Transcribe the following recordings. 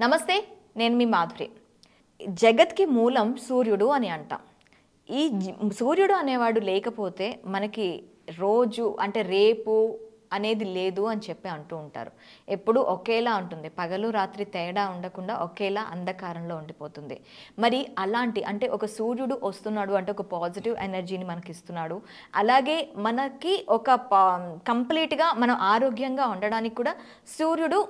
నమస్తే, నేను మీ మాధురి. జగత్కి మూలం సూర్యుడు అని అంటాం. ఈ సూర్యుడు అనేవాడు లేకపోతే మనకి రోజు అంటే రేపు అనేది లేదు అని చెప్పి అంటూ ఉంటారు. ఎప్పుడు ఒకేలా ఉంటుంది, పగలు రాత్రి తేడా ఉండకుండా ఒకేలా అంధకారంలో ఉండిపోతుంది. మరి అలాంటి అంటే ఒక సూర్యుడు వస్తున్నాడు అంటే ఒక పాజిటివ్ ఎనర్జీని మనకి ఇస్తున్నాడు. అలాగే మనకి ఒక కంప్లీట్గా మనం ఆరోగ్యంగా ఉండడానికి కూడా సూర్యుడు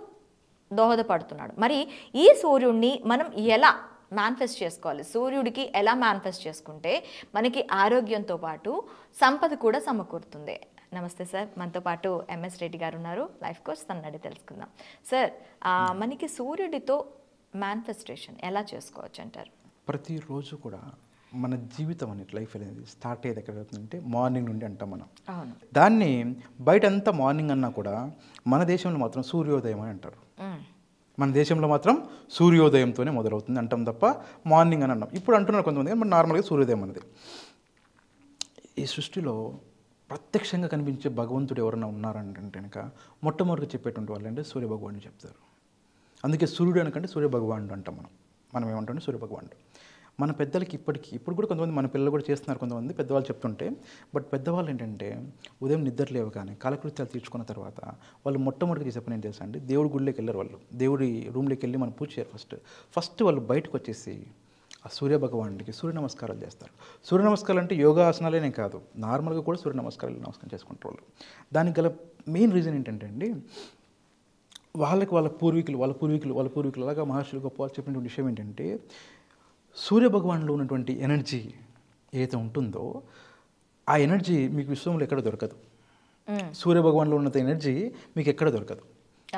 దోహదపడుతున్నాడు. మరి ఈ సూర్యుడిని మనం ఎలా మేనిఫెస్ట్ చేసుకోవాలి? సూర్యుడికి ఎలా మేనిఫెస్ట్ చేసుకుంటే మనకి ఆరోగ్యంతో పాటు సంపద కూడా సమకూరుతుంది? నమస్తే సార్, మనతో పాటు ఎంఎస్ రెడ్డి గారు ఉన్నారు, లైఫ్ కోచ్. తనని అడిగి తెలుసుకుందాం. సార్, మనకి సూర్యుడితో మేనిఫెస్టేషన్ ఎలా చేసుకోవచ్చు అంటారు? ప్రతిరోజు కూడా మన జీవితం అనేది లైఫ్ అనేది స్టార్ట్ అయ్యేది ఎక్కడ అవుతుందంటే మార్నింగ్ నుండి అంటాం మనం. అవును. దాన్ని బయట అంతా మార్నింగ్ అన్నా కూడా మన దేశంలో మాత్రం సూర్యోదయం అని అంటారు. మన దేశంలో మాత్రం సూర్యోదయంతోనే మొదలవుతుంది అంటాం తప్ప మార్నింగ్ అని అన్నాం. ఇప్పుడు అంటున్నారు కొంతమంది, కానీ నార్మల్గా సూర్యోదయం అనేది. ఈ సృష్టిలో ప్రత్యక్షంగా కనిపించే భగవంతుడు ఎవరైనా ఉన్నారంటే కనుక మొట్టమొదటిగా చెప్పేటువంటి వాళ్ళు అంటే సూర్యభగవానుడు చెప్తారు. అందుకే సూర్యుడు అనకంటే సూర్యభగవానుడు అంటాం మనం ఏమంటాం సూర్యభగవానుడు. మన పెద్దలకి ఇప్పుడు కూడా కొంతమంది మన పిల్లలు కూడా చేస్తున్నారు, కొంతమంది పెద్దవాళ్ళు చెప్తుంటే. బట్ పెద్దవాళ్ళు ఏంటంటే ఉదయం నిద్ర లేవగానే కాలకృత్యాలు తీర్చుకున్న తర్వాత వాళ్ళు మొట్టమొదటిగా చేసే పని ఏం తెలుసా అండి? దేవుడి గుడిలోకి వెళ్ళారు. వాళ్ళు దేవుడి రూమ్లోకి వెళ్ళి మనం పూజ చేయరు. ఫస్ట్ వాళ్ళు బయటకు వచ్చేసి ఆ సూర్యభగవానుడికి సూర్య నమస్కారాలు చేస్తారు. సూర్య నమస్కారాలు అంటే యోగాసనాలేనే కాదు, నార్మల్గా కూడా సూర్య నమస్కారం చేసుకుంటారు వాళ్ళు. దానికి గల మెయిన్ రీజన్ ఏంటంటే అండి, వాళ్ళకి వాళ్ళ పూర్వీకులు అలాగా మహర్షులు గొప్ప వాళ్ళు చెప్పినటువంటి విషయం ఏంటంటే, సూర్యభగవానులో ఉన్నటువంటి ఎనర్జీ ఏదైతే ఉంటుందో ఆ ఎనర్జీ మీకు విశ్వంలో ఎక్కడ దొరకదు. సూర్యభగవానులో ఉన్నంత ఎనర్జీ మీకు ఎక్కడ దొరకదు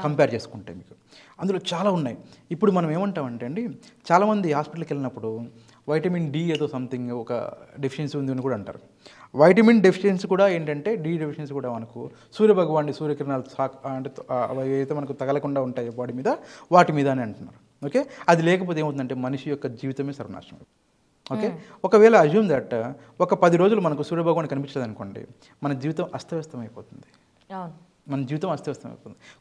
కంపేర్ చేసుకుంటే. మీకు అందులో చాలా ఉన్నాయి. ఇప్పుడు మనం ఏమంటామంటే అండి, చాలామంది హాస్పిటల్కి వెళ్ళినప్పుడు వైటమిన్ డి ఏదో సంథింగ్ ఒక డెఫిషియన్సీ ఉంది అని కూడా అంటారు. వైటమిన్ డెఫిషియన్సీ కూడా ఏంటంటే డి డెఫిషియన్సీ కూడా మనకు సూర్యభగవానుడి సూర్యకిరణాలు అంటే ఏదైతే మనకు తగలకుండా ఉంటాయో బాడీ మీద, వాటి మీద అని అంటున్నారు. ఓకే, అది లేకపోతే ఏమవుతుందంటే మనిషి యొక్క జీవితమే సర్వనాశనం. ఓకే, ఒకవేళ అజ్యూమ్ దట్ ఒక 10 రోజులు మనకు సూర్యభగవాన్ కనిపించలేదు అనుకోండి, మన జీవితం అస్తవ్యస్తం అయిపోతుంది.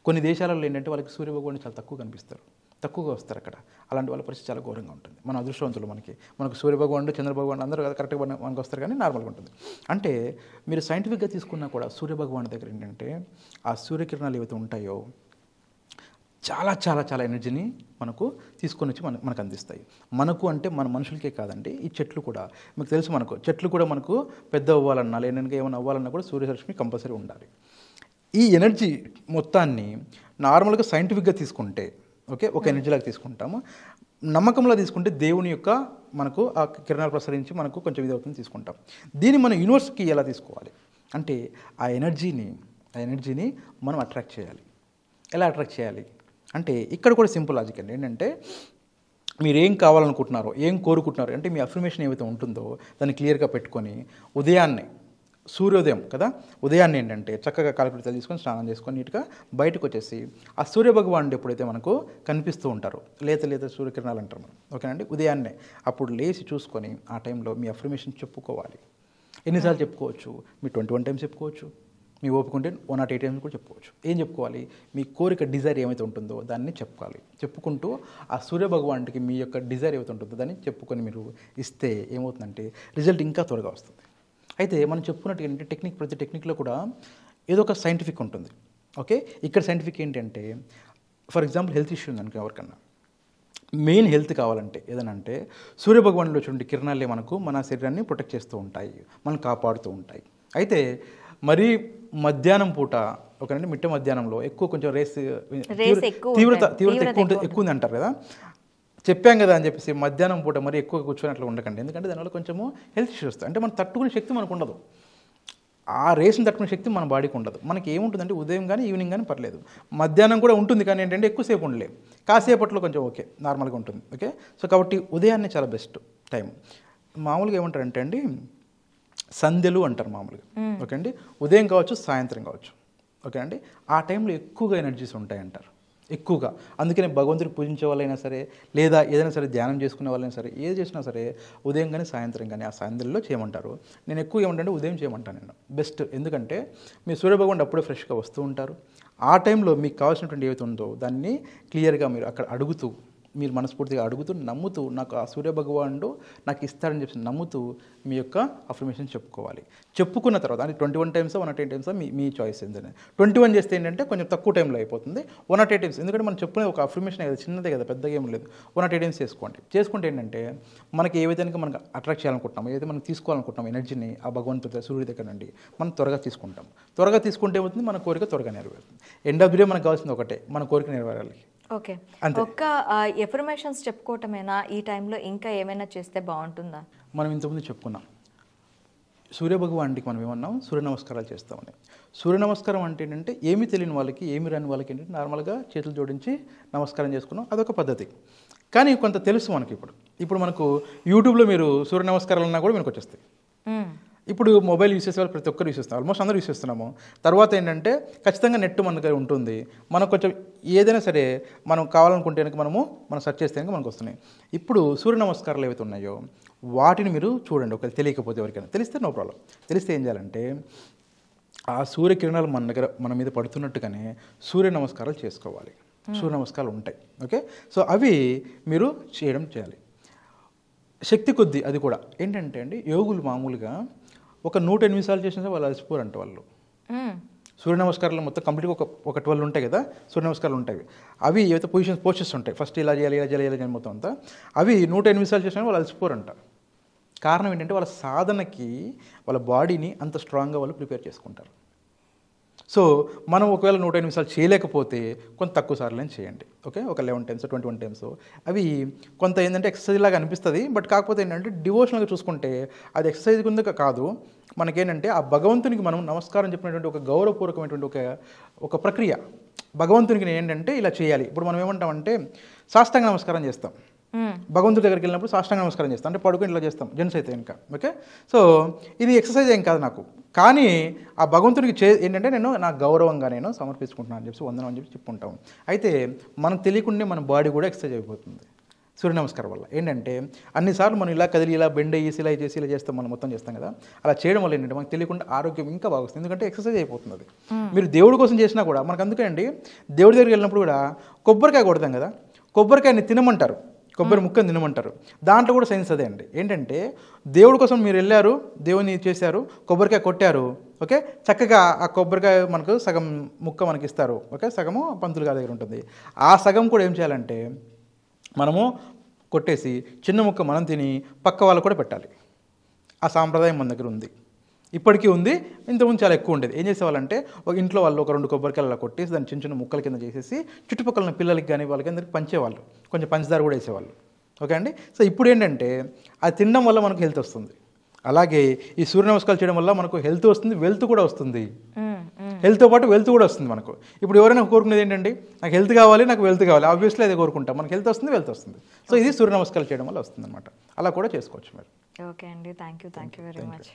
కొన్ని దేశాలలో ఏంటంటే వాళ్ళకి సూర్యభగవాన్ చాలా తక్కువగా వస్తారు అక్కడ. అలాంటి వాళ్ళ పరిస్థితి చాలా ఘోరంగా ఉంటుంది. మన అదృష్టవంతులు, మనకు సూర్యభగవానుడు చంద్రభగవానుడు అందరూ కరెక్ట్గా మనకు వస్తారు, కానీ నార్మల్గా ఉంటుంది. అంటే మీరు సైంటిఫిక్గా తీసుకున్నా కూడా సూర్యభగవాన్ దగ్గర ఏంటంటే ఆ సూర్యకిరణాలు ఏవైతే ఉంటాయో చాలా చాలా చాలా ఎనర్జీని మనకు తీసుకొని వచ్చి మనకు అందిస్తాయి. మనకు అంటే మన మనుషులకే కాదండి, ఈ చెట్లు కూడా మీకు తెలుసు, చెట్లు కూడా మనకు పెద్ద అవ్వాలన్నా లేదంటే ఏమైనా అవ్వాలన్నా కూడా సూర్యరశ్మి కంపల్సరీ ఉండాలి. ఈ ఎనర్జీ మొత్తాన్ని నార్మల్గా సైంటిఫిక్గా తీసుకుంటే ఓకే, ఒక ఎనర్జీలాగా తీసుకుంటాము. నమ్మకంలో తీసుకుంటే దేవుని యొక్క మనకు ఆ కిరణాలు ప్రసరించి మనకు కొంచెం ఇది అవుతుంది తీసుకుంటాం. దీన్ని మనం యూనివర్స్కి ఎలా తీసుకోవాలి అంటే ఆ ఎనర్జీని మనం అట్రాక్ట్ చేయాలి. ఎలా అట్రాక్ట్ చేయాలి అంటే ఇక్కడ కూడా సింపుల్ లాజిక్ అండి. ఏంటంటే మీరు ఏం కావాలనుకుంటున్నారో, ఏం కోరుకుంటున్నారో అంటే మీ అఫర్మేషన్ ఏవైతే ఉంటుందో దాన్ని క్లియర్గా పెట్టుకొని ఉదయాన్నే సూర్యోదయం కదా, ఉదయాన్నే ఏంటంటే చక్కగా కాలకృత్యాలు తీసుకొని స్నానం చేసుకొని నీట్గా బయటకు వచ్చేసి ఆ సూర్యభగవానుడు ఎప్పుడైతే మనకు కనిపిస్తూ ఉంటారో లేత సూర్యకిరణాలు అంటారు మనం, ఓకేనండి. ఉదయాన్నే అప్పుడు లేచి చూసుకొని ఆ టైంలో మీ అఫర్మేషన్ చెప్పుకోవాలి. ఎన్నిసార్లు చెప్పుకోవచ్చు? మీ 21 టైమ్స్ చెప్పుకోవచ్చు, మీ ఓపికంటే 108 టైమ్స్ కూడా చెప్పుకోవచ్చు. ఏం చెప్పుకోవాలి? మీ కోరిక డిజైర్ ఏమైతే ఉంటుందో దాన్ని చెప్పుకోవాలి. చెప్పుకుంటూ ఆ సూర్యభగవానుడికి మీ యొక్క డిజైర్ ఏమైతే ఉంటుందో దాన్ని చెప్పుకొని మీరు ఇస్తే ఏమవుతుందంటే రిజల్ట్ ఇంకా త్వరగా వస్తుంది. అయితే మనం చెప్పుకున్నట్టు ఏంటంటే ప్రతి టెక్నిక్లో కూడా ఏదో ఒక సైంటిఫిక్ ఉంటుంది. ఓకే, ఇక్కడ సైంటిఫిక్ ఏంటంటే ఫర్ ఎగ్జాంపుల్ హెల్త్ ఇష్యూ ఉంది అనుకో, ఎవరికన్నా మెయిన్ హెల్త్ కావాలంటే ఏదనంటే సూర్యభగవానులో చూడండి కిరణాలే మనకు మన శరీరాన్ని ప్రొటెక్ట్ చేస్తూ ఉంటాయి, మనం కాపాడుతూ ఉంటాయి. అయితే మరీ మధ్యాహ్నం పూట ఒకనంటే మిట్ట మధ్యాహ్నంలో ఎక్కువ కొంచెం తీవ్రత ఎక్కువ ఉంది అంటారు కదా, చెప్పాం కదా అని చెప్పేసి మధ్యాహ్నం పూట మరి ఎక్కువ కూర్చొని అట్లా ఉండకండి. ఎందుకంటే దానివల్ల కొంచెము హెల్త్ ఇష్యూస్ వస్తాయి. అంటే మనం తట్టుకునే శక్తి మనకు ఉండదు, ఆ రేస్ని తట్టుకునే శక్తి మన బాడీకి ఉండదు. మనకి ఏముంటుందంటే ఉదయం కానీ ఈవినింగ్ కానీ పర్లేదు, మధ్యాహ్నం కూడా ఉంటుంది, కానీ ఏంటంటే ఎక్కువసేపు ఉండలేదు, కాసేపట్లో కొంచెం ఓకే నార్మల్గా ఉంటుంది. ఓకే, సో కాబట్టి ఉదయాన్నే చాలా బెస్ట్ టైం. మామూలుగా ఏమంటారంటే అండి సంధ్యలు అంటారు మామూలుగా. ఓకే అండి, ఉదయం కావచ్చు సాయంత్రం కావచ్చు. ఓకే అండి, ఆ టైంలో ఎక్కువగా ఎనర్జీస్ ఉంటాయంటారు, ఎక్కువగా. అందుకనే భగవంతుడిని పూజించే వాళ్ళైనా సరే లేదా ఏదైనా సరే ధ్యానం చేసుకునే వాళ్ళైనా సరే ఏది చేసినా సరే ఉదయం కానీ సాయంత్రం కానీ ఆ సాయంత్రంలో చేయమంటారు. నేను ఎక్కువ ఏమంటే ఉదయం చేయమంటాను నేను బెస్ట్. ఎందుకంటే మీ సూర్యభగవానుడు అప్పుడే ఫ్రెష్గా వస్తూ ఉంటారు. ఆ టైంలో మీకు కావాల్సినటువంటి ఏదైతే ఉందో దాన్ని క్లియర్గా మీరు అక్కడ అడుగుతూ మీరు మనస్ఫూర్తిగా అడుగుతూ నమ్ముతూ నాకు ఆ సూర్య భగవానుడు నాకు ఇస్తాడని చెప్పి నమ్ముతూ మీ యొక్క అఫర్మేషన్ చెప్పుకోవాలి. చెప్పుకున్న తర్వాత అంటే 21 టైమ్స్ 108 టైమ్స్ మీ చాయిస్ ఏంటంటే 21 చేస్తే ఏంటంటే కొంచెం తక్కువ టైంలో అయిపోతుంది. 108 టైమ్స్ ఎందుకంటే మనం చెప్పుకునే ఒక అఫర్మేషన్ కదా, చిన్నదే కదా, పెద్దగా ఏం లేదు. 108 టైమ్స్ చేసుకుంటే ఏంటంటే మనకి ఏ విధంగా మనకు అట్రాక్ట్ చేయాలనుకుంటున్నాం, ఏదైతే మనం తీసుకోవాలనుకుంటున్నాం ఎనర్జీని ఆ భగవంతుడి సూర్యుడి దగ్గర నుండి మనం త్వరగా తీసుకుంటాం. త్వరగా తీసుకుంటే ఏమవుతుంది, మన కోరిక త్వరగా నెరవేరుతుంది. ఎండ్ ఆఫ్ ది డే మనకు కావాల్సింది ఒకటే, మన కోరిక నెరవేరాలి. ఓకే, ఒక్క ఎఫర్మేషన్స్ చెప్పుకోవటమేనా ఈ టైంలో, ఇంకా ఏమైనా చేస్తే బాగుంటుందా? మనం ఇంతకుముందు చెప్పుకున్నాం సూర్యభగవానికి మనం ఏమన్నాం, సూర్య నమస్కారాలు చేస్తామని. సూర్య నమస్కారం అంటే ఏంటంటే ఏమీ తెలియని వాళ్ళకి, ఏమి రాని వాళ్ళకి ఏంటంటే నార్మల్గా చేతులు జోడించి నమస్కారం చేసుకున్నాం, అదొక పద్ధతి. కానీ కొంత తెలుసు మనకి. ఇప్పుడు మనకు యూట్యూబ్లో మీరు సూర్య నమస్కారాలు అన్నా కూడా మనకు వచ్చేస్తాయి. ఇప్పుడు మొబైల్ యూస్ చేసే వాళ్ళు ప్రతి ఒక్కరు యూస్ చేస్తాం, ఆల్మోస్ట్ అందరూ యూస్ చేస్తున్నాము. తర్వాత ఏంటంటే ఖచ్చితంగా నెట్ మన దగ్గర ఉంటుంది. మనకు కొంచెం ఏదైనా సరే మనం కావాలనుకుంటే మనం సెర్చ్ చేస్తే మనకు వస్తున్నాయి. ఇప్పుడు సూర్య నమస్కారాలు ఏవైతే ఉన్నాయో వాటిని మీరు చూడండి. ఒకవేళ తెలియకపోతే ఎవరికైనా, తెలిస్తే నో ప్రాబ్లం. తెలిస్తే ఏం చేయాలంటే ఆ సూర్యకిరణాలు మన మీద పడుతున్నట్టుగానే సూర్య నమస్కారాలు చేసుకోవాలి. సూర్య నమస్కారాలు ఉంటాయి. ఓకే, సో అవి మీరు చేయాలి శక్తి కొద్దీ. అది కూడా ఏంటంటే అండి, యోగులు మామూలుగా ఒక 108 సార్లు చేసినా వాళ్ళు అలసిపోరంట. వాళ్ళు సూర్య నమస్కారాలు మొత్తం కంప్లీట్గా ఒక 12 ఉంటాయి కదా సూర్య నమస్కారాలు ఉంటాయి. అవి ఏవైతే పోస్టర్స్ ఉంటాయి, ఫస్ట్ ఇలా చేయాలి మొత్తం అంతా, అవి 108 సార్లు చేసినా వాళ్ళు అలసిపోరంట. కారణం ఏంటంటే వాళ్ళ సాధనకి వాళ్ళ బాడీని అంత స్ట్రాంగ్గా వాళ్ళు ప్రిపేర్ చేసుకుంటారు. సో మనం ఒకవేళ 108 సార్లు చేయలేకపోతే కొంత తక్కువ సార్లు చేయండి. ఓకే, ఒక 11 టైమ్స్ 21 టైమ్స్. అవి కొంత ఏంటంటే ఎక్సర్సైజ్ లాగా అనిపిస్తుంది. బట్ కాకపోతే ఏంటంటే డివోషనల్గా చూసుకుంటే అది ఎక్సర్సైజ్ కింద కాదు. మనకేంటంటే ఆ భగవంతునికి మనం నమస్కారం చెప్పినటువంటి ఒక గౌరవపూర్వకమైనటువంటి ఒక ప్రక్రియ. భగవంతునికి ఏంటంటే ఇలా చేయాలి. ఇప్పుడు మనం ఏమంటామంటే సాష్టాంగ నమస్కారం చేస్తాం. భగవంతుడి దగ్గరికి వెళ్ళినప్పుడు సాష్టాంగ నమస్కారం చేస్తాం, అంటే పడుకొని ఇలా చేస్తాం జెంట్స్ అయితే ఇంకా. ఓకే, సో ఇది ఎక్సర్సైజ్ ఏం కాదు నాకు, కానీ ఆ భగవంతుడికి ఏంటంటే నేను నా గౌరవంగా నేను సమర్పించుకుంటున్నాను అని చెప్పి వందనం అని చెప్పి చెప్పుకుంటాం. అయితే మనం తెలియకుండా మన బాడీ కూడా ఎక్సర్సైజ్ అయిపోతుంది సూర్య నమస్కారం వల్ల. ఏంటంటే అన్నిసార్లు మనం ఇలా కదిలి ఇలా బెండ్ అయ్యేసి ఇలా చేసి ఇలా చేస్తాం, మనం మొత్తం చేస్తాం కదా. అలా చేయడం వల్ల ఏంటంటే మనకు తెలియకుండా ఆరోగ్యం ఇంకా బాగా వస్తుంది, ఎందుకంటే ఎక్సర్సైజ్ అయిపోతుంది అది. మీరు దేవుడి కోసం చేసినా కూడా మనకు అందుకే అండి, దేవుడి దగ్గరికి వెళ్ళినప్పుడు కూడా కొబ్బరికాయ కొడతాం కదా, కొబ్బరికాయని తినమంటారు, కొబ్బరి ముక్కని తినమంటారు. దాంట్లో కూడా సైన్స్ అదే అండి. ఏంటంటే దేవుడి కోసం మీరు వెళ్ళారు, దేవుని చేశారు, కొబ్బరికాయ కొట్టారు. ఓకే, చక్కగా ఆ కొబ్బరికాయ మనకు సగం ముక్క మనకి ఇస్తారు. ఓకే, సగము పంతులు గారి దగ్గర ఉంటుంది. ఆ సగం కూడా ఏం చేయాలంటే మనము కొట్టేసి చిన్న ముక్క మనం తిని పక్క వాళ్ళు కూడా పెట్టాలి. ఆ సాంప్రదాయం మన దగ్గర ఉంది, ఇప్పటికీ ఉంది. ఇంతకుముందు చాలా ఎక్కువ ఉండేది. ఏం చేసేవాళ్ళంటే ఒక ఇంట్లో వాళ్ళు ఒక 2 కొబ్బరికాయలు అలా కొట్టేసి దాన్ని చిన్న చిన్న ముక్కల కింద చేసేసి చుట్టుపక్కల ఉన్న పిల్లలకి కానీ వాళ్ళకి అందరికి పంచేవాళ్ళు, కొంచెం పంచదార కూడా వేసేవాళ్ళు. ఓకే అండి, సో ఇప్పుడు ఏంటంటే అది తినడం వల్ల మనకు హెల్త్ వస్తుంది. అలాగే ఈ సూర్య నమస్కారాలు చేయడం వల్ల మనకు హెల్త్ వస్తుంది, వెల్త్ కూడా వస్తుంది. హెల్త్తో పాటు వెల్త్ కూడా వస్తుంది మనకు. ఇప్పుడు ఎవరైనా కోరుకునేది ఏంటండి, నాకు హెల్త్ కావాలి, నాకు వెల్త్ కావాలి, ఆబ్వియస్లీ అదే కోరుకుంటాం. మనకు హెల్త్ వస్తుంది, వెల్త్ వస్తుంది. సో ఇది సూర్య నమస్కారాలు చేయడం వల్ల వస్తుంది అనమాట. అలా కూడా చేసుకోవచ్చు మీరు. ఓకే అండి, థ్యాంక్ యూ వెరీ మచ్.